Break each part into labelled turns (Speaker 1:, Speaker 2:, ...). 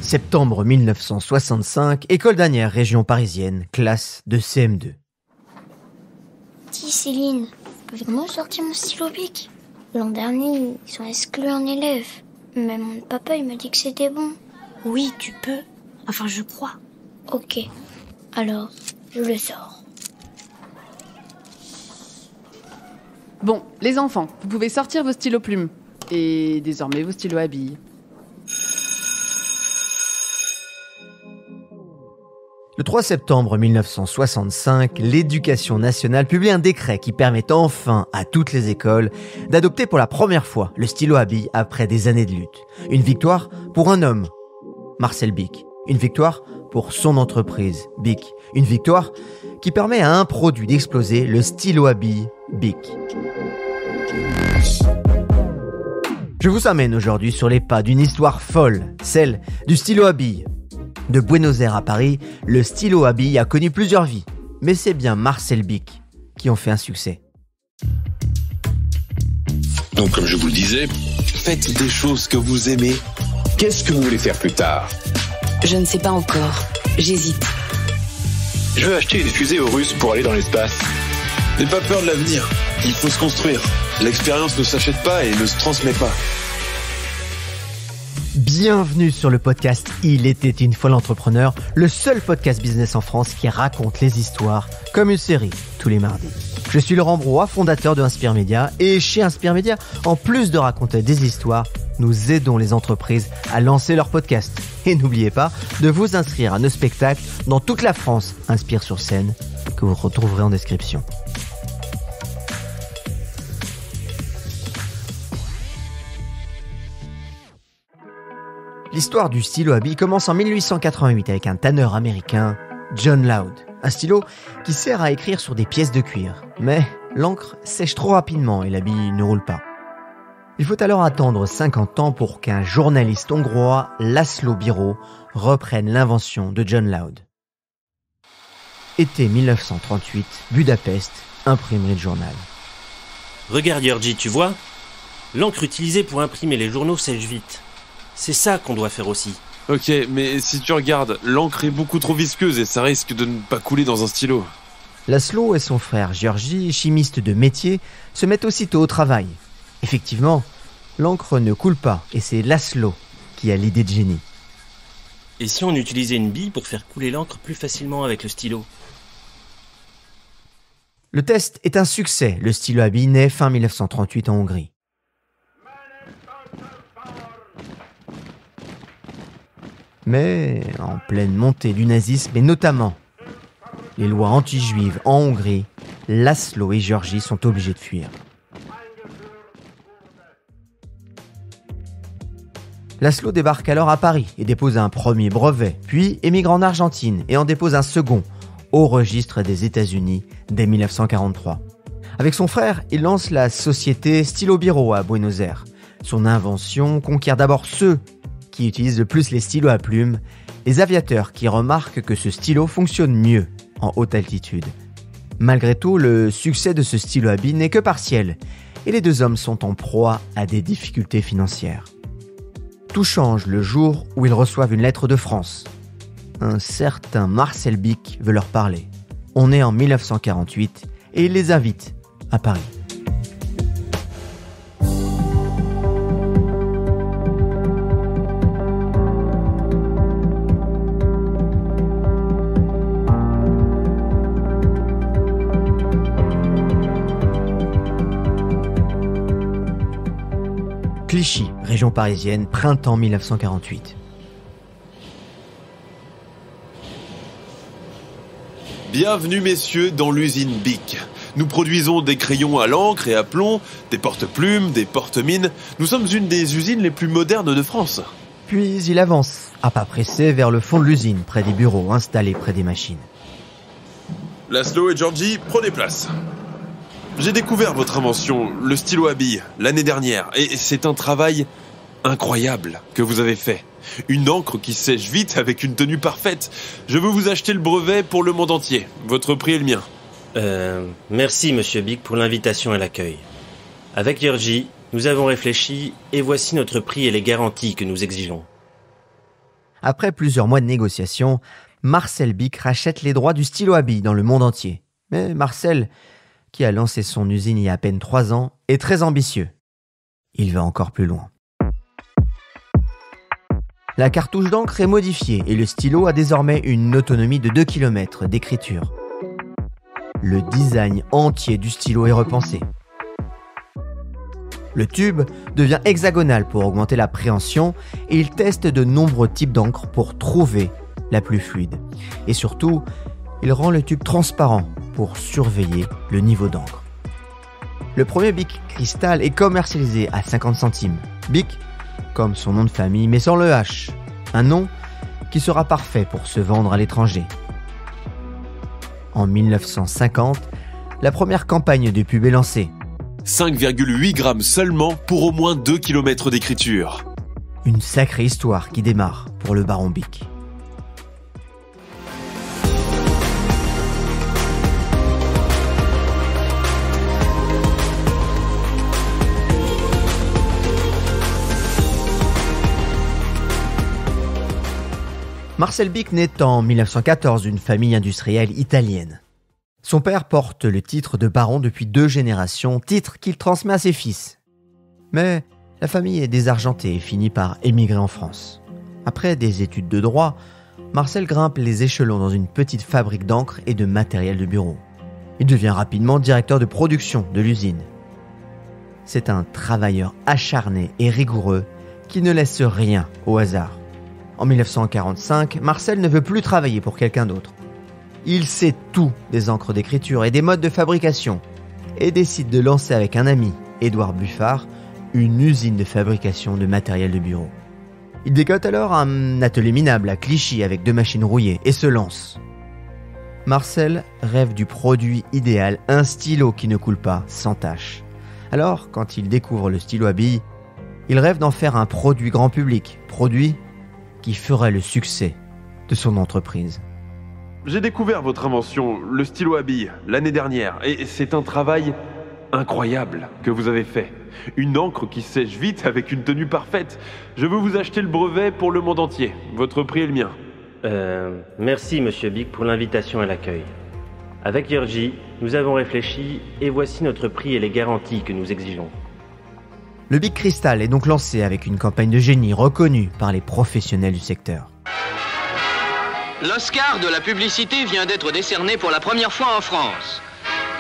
Speaker 1: Septembre 1965, école d'Asnières, région parisienne, classe de CM2.
Speaker 2: Dis Céline, je peux vraiment sortir mon stylo bic? L'an dernier, ils ont exclu un élève. Mais mon papa, il m'a dit que c'était bon.
Speaker 3: Oui, tu peux. Enfin, je crois.
Speaker 2: Ok, alors, je le sors.
Speaker 4: Bon, les enfants, vous pouvez sortir vos stylos plumes. Et désormais vos stylos à billes.
Speaker 1: Le 3 septembre 1965, l'Éducation nationale publie un décret qui permet enfin à toutes les écoles d'adopter pour la première fois le stylo à billes après des années de lutte. Une victoire pour un homme, Marcel Bic. Une victoire pour son entreprise, Bic. Une victoire qui permet à un produit d'exploser, le stylo à billes Bic. Je vous amène aujourd'hui sur les pas d'une histoire folle, celle du stylo à billes. De Buenos Aires à Paris, le stylo à billes a connu plusieurs vies. Mais c'est bien Marcel Bic qui en fait un succès.
Speaker 5: Donc, comme je vous le disais, faites des choses que vous aimez. Qu'est-ce que vous voulez faire plus tard?
Speaker 3: Je ne sais pas encore. J'hésite.
Speaker 5: Je veux acheter une fusée aux Russes pour aller dans l'espace. N'aie pas peur de l'avenir. Il faut se construire. L'expérience ne s'achète pas et ne se transmet pas.
Speaker 1: Bienvenue sur le podcast Il était une fois l'entrepreneur, le seul podcast business en France qui raconte les histoires comme une série tous les mardis. Je suis Laurent Broye, fondateur de Inspire Média, et chez Inspire Média, en plus de raconter des histoires, nous aidons les entreprises à lancer leur podcast. Et n'oubliez pas de vous inscrire à nos spectacles dans toute la France, Inspire sur scène, que vous retrouverez en description. L'histoire du stylo à billes commence en 1888 avec un tanneur américain, John Loud. Un stylo qui sert à écrire sur des pièces de cuir. Mais l'encre sèche trop rapidement et la bille ne roule pas. Il faut alors attendre 50 ans pour qu'un journaliste hongrois, László Bíró, reprenne l'invention de John Loud. Été 1938, Budapest, imprimerie de journal.
Speaker 6: Regarde Georgi, tu vois? L'encre utilisée pour imprimer les journaux sèche vite. C'est ça qu'on doit faire aussi.
Speaker 7: Ok, mais si tu regardes, l'encre est beaucoup trop visqueuse et ça risque de ne pas couler dans un stylo.
Speaker 1: László et son frère Georgi, chimistes de métier, se mettent aussitôt au travail. Effectivement, l'encre ne coule pas et c'est László qui a l'idée de génie.
Speaker 6: Et si on utilisait une bille pour faire couler l'encre plus facilement avec le stylo?
Speaker 1: Le test est un succès. Le stylo à billes naît fin 1938 en Hongrie. Mais en pleine montée du nazisme et notamment les lois anti-juives en Hongrie, László et Georgi sont obligés de fuir. László débarque alors à Paris et dépose un premier brevet, puis émigre en Argentine et en dépose un second au registre des États-Unis dès 1943. Avec son frère, il lance la société Stylo Bíró à Buenos Aires. Son invention conquiert d'abord ceux qui utilisent le plus les stylos à plumes, les aviateurs qui remarquent que ce stylo fonctionne mieux en haute altitude. Malgré tout, le succès de ce stylo à billes n'est que partiel et les deux hommes sont en proie à des difficultés financières. Tout change le jour où ils reçoivent une lettre de France. Un certain Marcel Bic veut leur parler. On est en 1948 et il les invite à Paris. Clichy, région parisienne, printemps 1948.
Speaker 7: Bienvenue messieurs dans l'usine Bic. Nous produisons des crayons à l'encre et à plomb, des porte-plumes, des porte-mines. Nous sommes une des usines les plus modernes de France.
Speaker 1: Puis il avance, à pas pressé, vers le fond de l'usine, près des bureaux installés près des machines.
Speaker 7: László et Georgi, prenez place. J'ai découvert votre invention, le stylo à billes, l'année dernière, et c'est un travail incroyable que vous avez fait. Une encre qui sèche vite avec une tenue parfaite. Je veux vous acheter le brevet pour le monde entier. Votre prix est le mien.
Speaker 6: Merci Monsieur Bic pour l'invitation et l'accueil. Avec Georgi, nous avons réfléchi et voici notre prix et les garanties que nous exigeons.
Speaker 1: Après plusieurs mois de négociations, Marcel Bich rachète les droits du stylo à billes dans le monde entier. Mais Marcel, qui a lancé son usine il y a à peine 3 ans, est très ambitieux. Il va encore plus loin. La cartouche d'encre est modifiée et le stylo a désormais une autonomie de 2 km d'écriture. Le design entier du stylo est repensé. Le tube devient hexagonal pour augmenter la préhension et il teste de nombreux types d'encre pour trouver la plus fluide. Et surtout, il rend le tube transparent pour surveiller le niveau d'encre. Le premier Bic Cristal est commercialisé à 50 centimes. Bic, comme son nom de famille, mais sans le H. Un nom qui sera parfait pour se vendre à l'étranger. En 1950, la première campagne de pub est lancée.
Speaker 5: 5,8 grammes seulement pour au moins 2 km d'écriture.
Speaker 1: Une sacrée histoire qui démarre pour le baron Bic. Marcel Bich naît en 1914 d'une famille industrielle italienne. Son père porte le titre de baron depuis 2 générations, titre qu'il transmet à ses fils. Mais la famille est désargentée et finit par émigrer en France. Après des études de droit, Marcel grimpe les échelons dans une petite fabrique d'encre et de matériel de bureau. Il devient rapidement directeur de production de l'usine. C'est un travailleur acharné et rigoureux qui ne laisse rien au hasard. En 1945, Marcel ne veut plus travailler pour quelqu'un d'autre. Il sait tout des encres d'écriture et des modes de fabrication et décide de lancer avec un ami, Édouard Buffard, une usine de fabrication de matériel de bureau. Il décote alors un atelier minable à Clichy avec 2 machines rouillées et se lance. Marcel rêve du produit idéal, un stylo qui ne coule pas, sans tache. Alors, quand il découvre le stylo à billes, il rêve d'en faire un produit grand public, produit qui ferait le succès de son entreprise.
Speaker 7: J'ai découvert votre invention, le stylo à billes, l'année dernière, et c'est un travail incroyable que vous avez fait. Une encre qui sèche vite avec une tenue parfaite. Je veux vous acheter le brevet pour le monde entier. Votre prix est le mien.
Speaker 6: Merci Monsieur Bich pour l'invitation et l'accueil. Avec Georgie, nous avons réfléchi et voici notre prix et les garanties que nous exigeons.
Speaker 1: Le Bic Cristal est donc lancé avec une campagne de génie reconnue par les professionnels du secteur.
Speaker 8: L'Oscar de la publicité vient d'être décerné pour la première fois en France.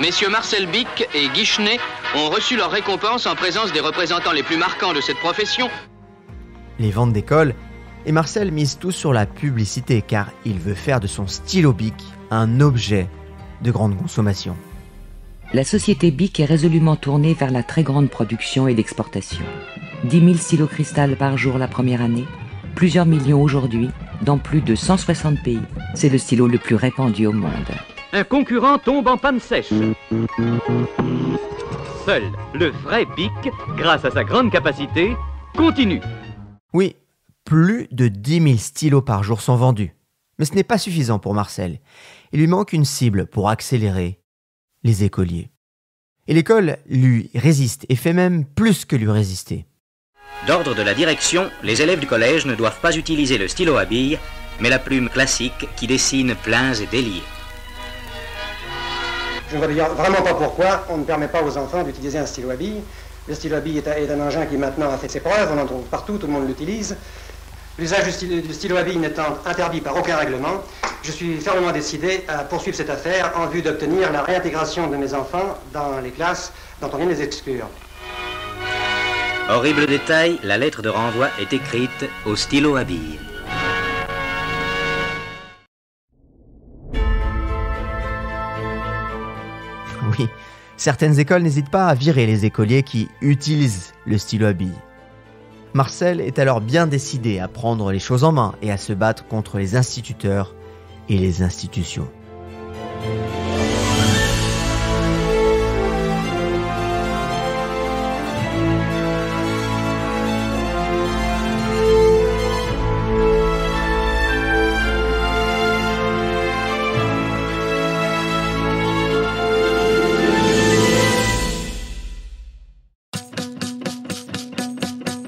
Speaker 8: Messieurs Marcel Bich et Guy Chenet ont reçu leur récompense en présence des représentants les plus marquants de cette profession.
Speaker 1: Les ventes décollent et Marcel mise tout sur la publicité car il veut faire de son stylo Bic un objet de grande consommation.
Speaker 9: La société Bic est résolument tournée vers la très grande production et l'exportation. 10 000 stylos cristal par jour la première année, plusieurs millions aujourd'hui, dans plus de 160 pays. C'est le stylo le plus répandu au monde.
Speaker 10: Un concurrent tombe en panne sèche. Seul le vrai Bic, grâce à sa grande capacité, continue.
Speaker 1: Oui, plus de 10 000 stylos par jour sont vendus. Mais ce n'est pas suffisant pour Marcel. Il lui manque une cible pour accélérer les écoliers. Et l'école lui résiste et fait même plus que lui résister.
Speaker 11: D'ordre de la direction, les élèves du collège ne doivent pas utiliser le stylo à billes, mais la plume classique qui dessine pleins et déliés.
Speaker 12: Je ne vois d'ailleurs vraiment pas pourquoi on ne permet pas aux enfants d'utiliser un stylo à billes. Le stylo à billes est un engin qui maintenant a fait ses preuves, on en trouve partout, tout le monde l'utilise. L'usage du stylo à billes n'étant interdit par aucun règlement, je suis fermement décidé à poursuivre cette affaire en vue d'obtenir la réintégration de mes enfants dans les classes dont on vient de les exclure.
Speaker 11: Horrible détail, la lettre de renvoi est écrite au stylo à billes.
Speaker 1: Oui, certaines écoles n'hésitent pas à virer les écoliers qui utilisent le stylo à billes. Marcel est alors bien décidé à prendre les choses en main et à se battre contre les instituteurs et les institutions.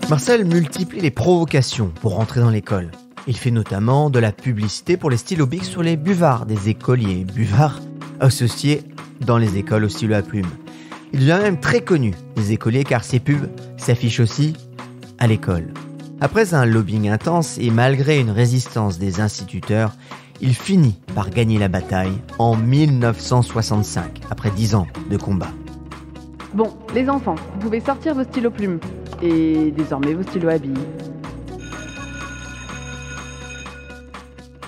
Speaker 1: Marcel multiplie les provocations pour rentrer dans l'école. Il fait notamment de la publicité pour les stylos Bic sur les buvards des écoliers, buvards associés dans les écoles au stylo à plume. Il devient même très connu des écoliers car ses pubs s'affichent aussi à l'école. Après un lobbying intense et malgré une résistance des instituteurs, il finit par gagner la bataille en 1965, après 10 ans de combat.
Speaker 4: Bon, les enfants, vous pouvez sortir vos stylos plumes. Et désormais vos stylos à billes.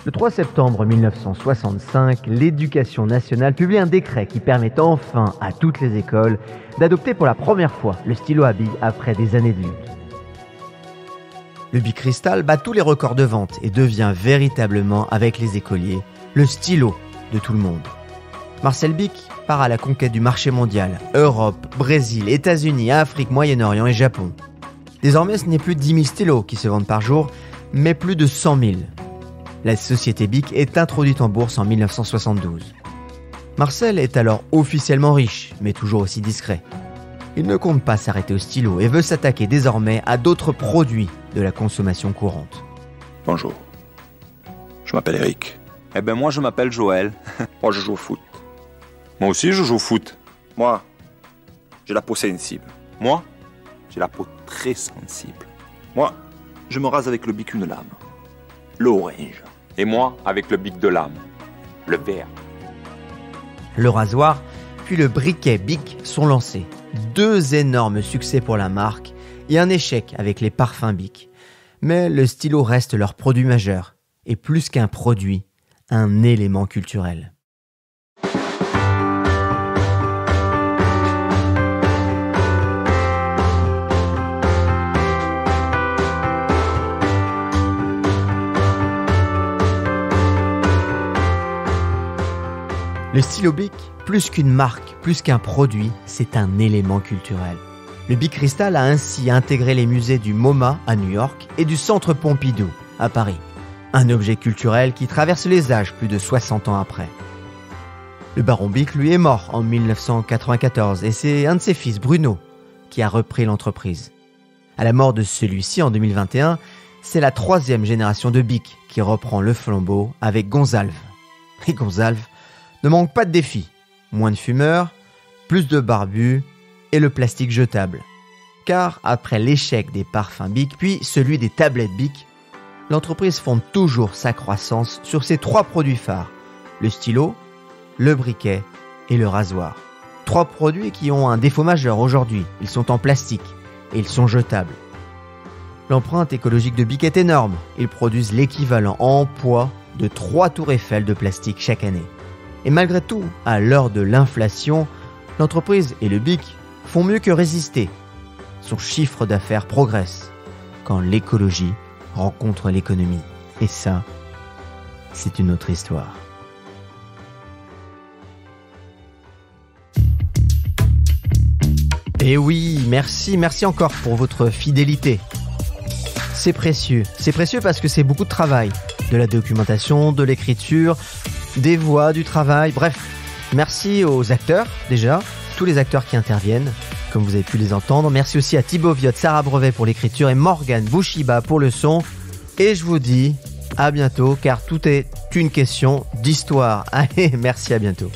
Speaker 1: Le 3 septembre 1965, l'Éducation nationale publie un décret qui permet enfin à toutes les écoles d'adopter pour la première fois le stylo à billes après des années de lutte. Le Bic Cristal bat tous les records de vente et devient véritablement, avec les écoliers, le stylo de tout le monde. Marcel Bic part à la conquête du marché mondial, Europe, Brésil, États-Unis, Afrique, Moyen-Orient et Japon. Désormais, ce n'est plus 10 000 stylos qui se vendent par jour, mais plus de 100 000. La société Bic est introduite en bourse en 1972. Marcel est alors officiellement riche, mais toujours aussi discret. Il ne compte pas s'arrêter au stylo et veut s'attaquer désormais à d'autres produits de la consommation courante.
Speaker 13: Bonjour, je m'appelle Eric.
Speaker 14: Eh ben moi je m'appelle Joël.
Speaker 13: Moi je joue au foot.
Speaker 14: Moi aussi je joue au foot.
Speaker 13: Moi, j'ai la peau sensible.
Speaker 14: Moi, j'ai la peau très sensible.
Speaker 13: Moi, je me rase avec le Bic une lame. Le orange.
Speaker 14: Et moi, avec le Bic de lame. Le vert.
Speaker 1: Le rasoir, puis le briquet Bic sont lancés. 2 énormes succès pour la marque et un échec avec les parfums Bic. Mais le stylo reste leur produit majeur. Et plus qu'un produit, un élément culturel. Le stylo Bic, plus qu'une marque, plus qu'un produit, c'est un élément culturel. Le Bic Cristal a ainsi intégré les musées du MoMA à New York et du Centre Pompidou à Paris. Un objet culturel qui traverse les âges plus de 60 ans après. Le baron Bic, lui, est mort en 1994 et c'est un de ses fils, Bruno, qui a repris l'entreprise. À la mort de celui-ci en 2021, c'est la 3e génération de Bic qui reprend le flambeau avec Gonzalve. Et Gonzalve ne manque pas de défis. Moins de fumeurs, plus de barbus et le plastique jetable. Car après l'échec des parfums Bic, puis celui des tablettes Bic, l'entreprise fonde toujours sa croissance sur ses 3 produits phares. Le stylo, le briquet et le rasoir. 3 produits qui ont un défaut majeur aujourd'hui. Ils sont en plastique et ils sont jetables. L'empreinte écologique de Bic est énorme. Ils produisent l'équivalent en poids de 3 tours Eiffel de plastique chaque année. Et malgré tout, à l'heure de l'inflation, l'entreprise et le Bic font mieux que résister. Son chiffre d'affaires progresse quand l'écologie rencontre l'économie. Et ça, c'est une autre histoire. Et oui, merci encore pour votre fidélité. C'est précieux parce que c'est beaucoup de travail. De la documentation, de l'écriture, des voix, du travail, bref. Merci aux acteurs, déjà, tous les acteurs qui interviennent, comme vous avez pu les entendre. Merci aussi à Thibaut Viotte, Sarah Brevet pour l'écriture et Morgane Bouchiba pour le son. Et je vous dis à bientôt, car tout est une question d'histoire. Allez, merci, à bientôt.